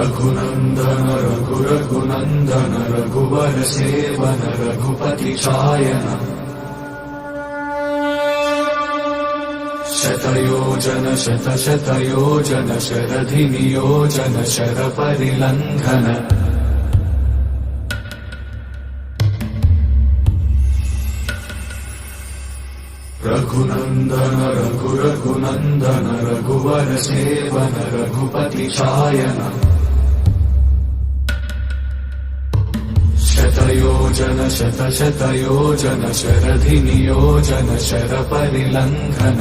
रघुनन्दन रघुनन्दन रघुवर seven Raghupati चायन शतयोजन शतशतयोजन शरधि नियोजन sir परिलंघन Raghunandan Raghunandan रघुवर seven Raghupati चायन शतयोजन शतशतयोजन शरधि नियोजन sir परिलंघन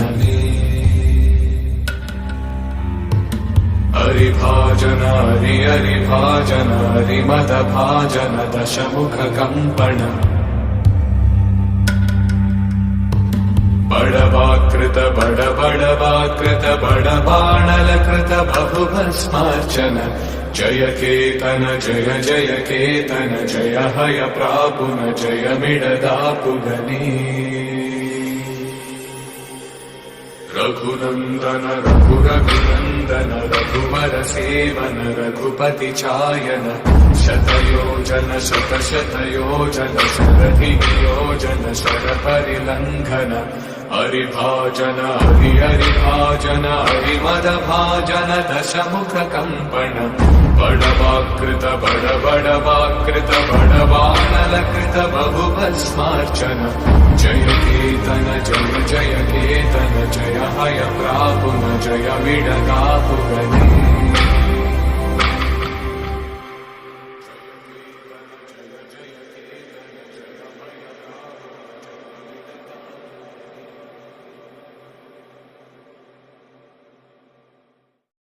हरिभाजन हरिभाजन हरिमद भाजन दशमुख कंपन बड़वाकृत बड़वाकृत बड़बाणलकृत बहुभस्मार्चन जय केतन जय जय केतन जय हय प्रापुन जय मिडदापुगनी रघुनन्दन रघुनन्दन रघुवर सेवन रघुपति चायन शतयोजन शतशतयोजन शरधि नियोजन शर परिलंघन हरिभाजन हरिभाजन हरिमद भाजन दशमुख कंपन बड़वाकृत बड़वाकृत बड़बाणलकृत बहुभस्मार्चन जय केतन जय जय केतन जय हय प्रापुन जय मिडदापुगनी